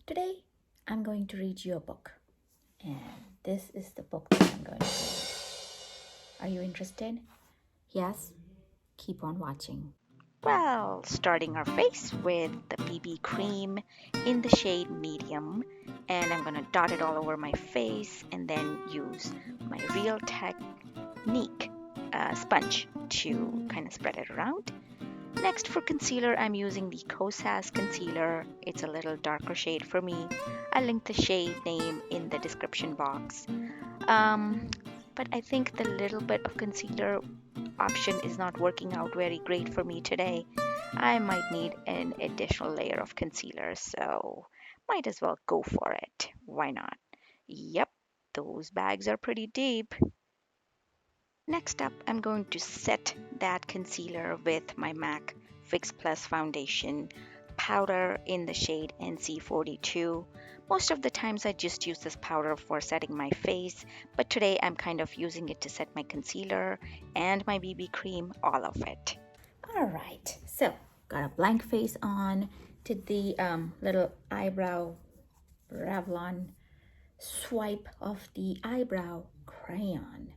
Today, I'm going to read you a book, and this is the book that I'm going to read. Are you interested? Yes? Keep on watching. Well, starting our face with the BB cream in the shade medium, and I'm gonna dot it all over my face and then use my Real Technique sponge to kind of spread it around. Next, for concealer, I'm using the Kosas concealer. It's a little darker shade for me. I'll link the shade name in the description box. But I think the little bit of concealer option is not working out very great for me today. I might need an additional layer of concealer, so might as well go for it. Why not? Yep, those bags are pretty deep. Next up, I'm going to set that concealer with my MAC Fix Plus foundation powder in the shade NC42. Most of the times I just use this powder for setting my face, but today I'm kind of using it to set my concealer and my BB cream, all of it. All right, so got a blank face on, did the little eyebrow Revlon swipe of the eyebrow crayon.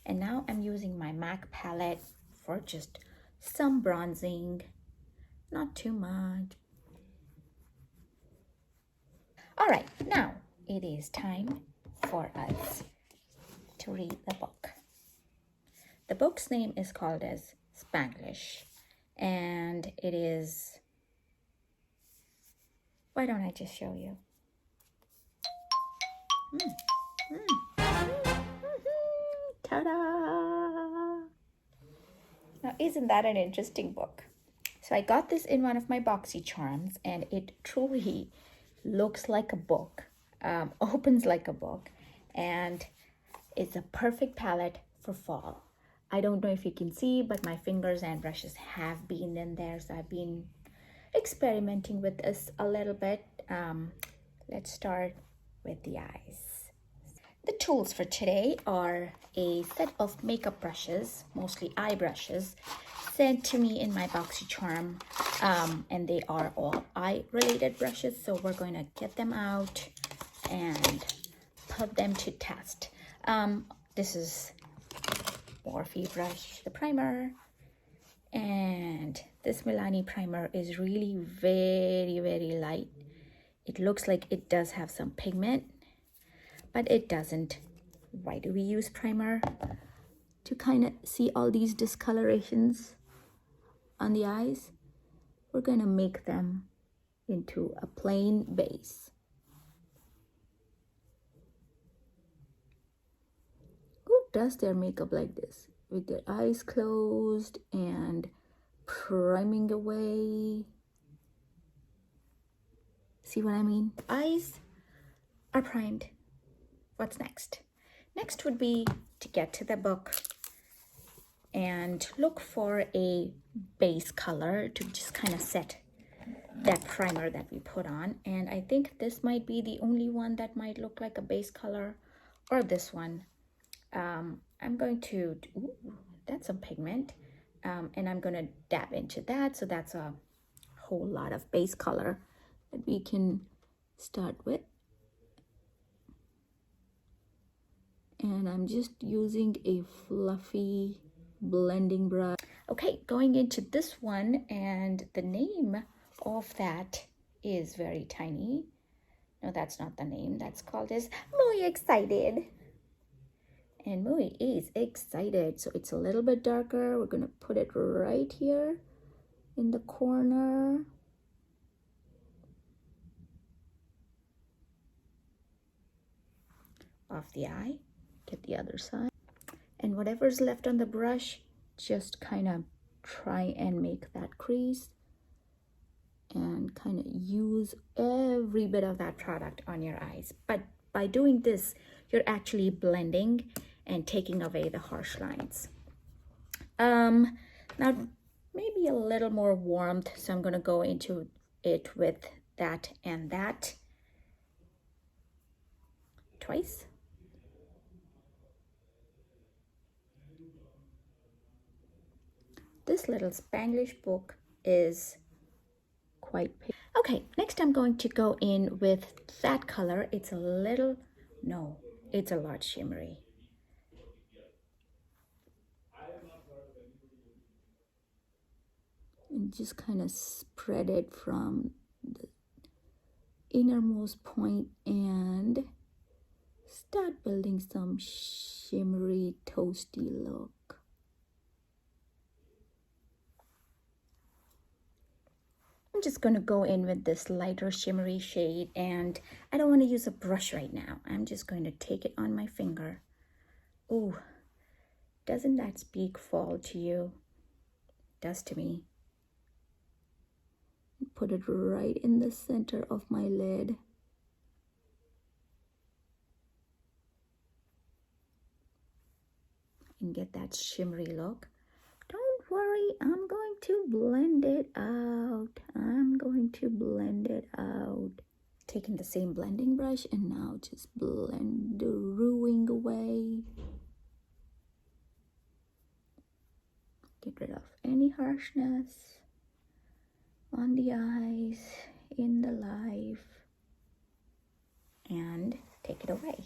And now I'm using my MAC palette for just some bronzing, not too much. All right, now it is time for us to read the book. The book's name is called as Spanglish, and it is, why don't I just show you? Ta-da! Now, isn't that an interesting book? So I got this in one of my boxy charms, and it truly looks like a book, opens like a book, and it's a perfect palette for fall. I don't know if you can see, but my fingers and brushes have been in there, so I've been experimenting with this a little bit. Let's start with the eyes. The tools for today are a set of makeup brushes, mostly eye brushes, sent to me in my boxy charm, and they are all eye related brushes, so we're going to get them out and put them to test. This is Morphe brush, the primer, and this Milani primer is really very light. It looks like it does have some pigment, but it doesn't. Why do we use primer? To kind of see all these discolorations on the eyes. We're going to make them into a plain base. Who does their makeup like this? With their eyes closed and priming away. See what I mean? Eyes are primed. What's next? Next would be to get to the book and look for a base color to just kind of set that primer that we put on. And I think this might be the only one that might look like a base color, or this one. I'm going to, that's some pigment, and I'm going to dab into that. So that's a whole lot of base color that we can start with. And I'm just using a fluffy blending brush. Okay, going into this one, and the name of that is very tiny. No, that's not the name. That's called as Muy Excited. And Muy is excited. So it's a little bit darker. We're going to put it right here in the corner. Of the eye. Get the other side. And whatever's left on the brush, just kind of try and make that crease. And kind of use every bit of that product on your eyes. But by doing this, you're actually blending and taking away the harsh lines. Now maybe a little more warmth, so I'm going to go into it with that and that twice. This little Spanglish book is quite pink. Okay, next I'm going to go in with that color. It's a little, no, it's a lot shimmery. And just kind of spread it from the innermost point and start building some shimmery, toasty look. I'm just going to go in with this lighter shimmery shade, and I don't want to use a brush right now. I'm just going to take it on my finger. Ooh, doesn't that speak fall to you? It does to me. Put it right in the center of my lid. And get that shimmery look. Don't worry, I'm going to blend it out. I'm going to blend it out. Taking the same blending brush and now just blending away. Get rid of any harshness on the eyes, in the life, and take it away.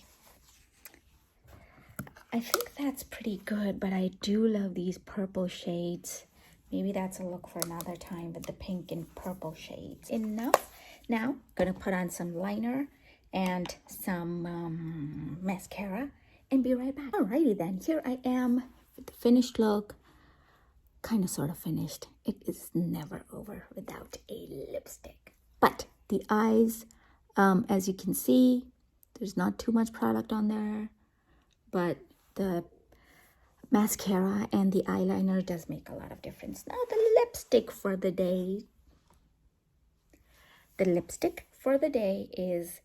I think that's pretty good, but I do love these purple shades. Maybe that's a look for another time with the pink and purple shades. Enough. Now, gonna put on some liner and some mascara and be right back. Alrighty then, here I am with the finished look. Kind of sort of finished. It is never over without a lipstick. But the eyes, as you can see, there's not too much product on there, but the mascara and the eyeliner does make a lot of difference. Now the lipstick for the day. The lipstick for the day is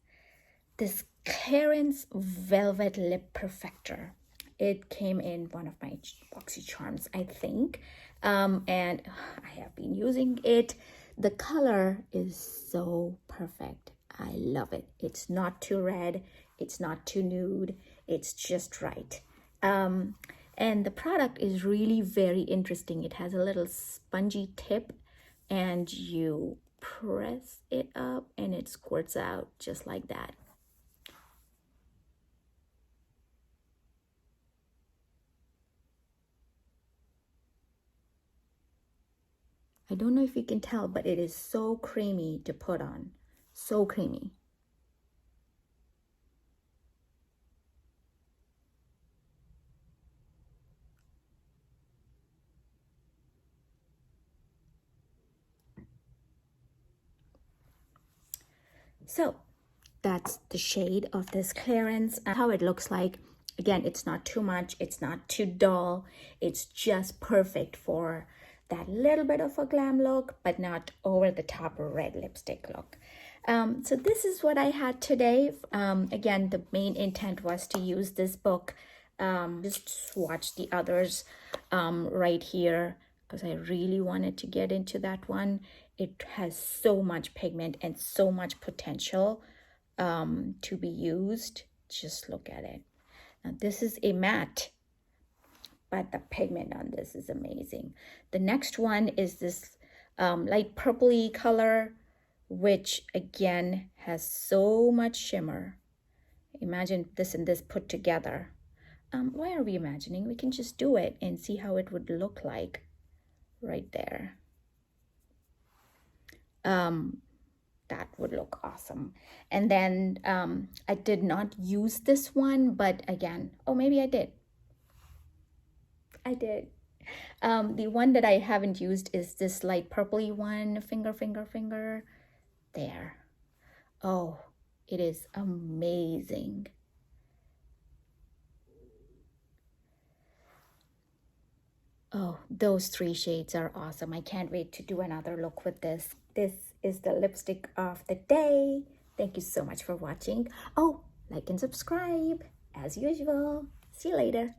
this Clairins Velvet Lip Perfector. It came in one of my boxy charms, I think, and I have been using it. The color is so perfect. I love it. It's not too red. It's not too nude. It's just right. And the product is really very interesting. It has a little spongy tip and you press it up and it squirts out just like that. I don't know if you can tell, but it is so creamy to put on. So creamy. So that's the shade of this Clairins. How it looks like. Again, it's not too much. It's not too dull. It's just perfect for that little bit of a glam look, but not over the top red lipstick look. So this is what I had today. Again, the main intent was to use this book. Just swatch the others right here because I really wanted to get into that one. It has so much pigment and so much potential to be used. Just look at it. Now this is a matte, but the pigment on this is amazing. The next one is this light purpley color, which again has so much shimmer. Imagine this and this put together. Why are we imagining? We can just do it and see how it would look like right there. That would look awesome. And then I did not use this one, but again, oh, maybe I did. I did. The one that I haven't used is this light purpley one, finger. There. Oh, it is amazing. Oh, those three shades are awesome. I can't wait to do another look with this. This is the lipstick of the day. Thank you so much for watching. Oh, like and subscribe as usual. See you later.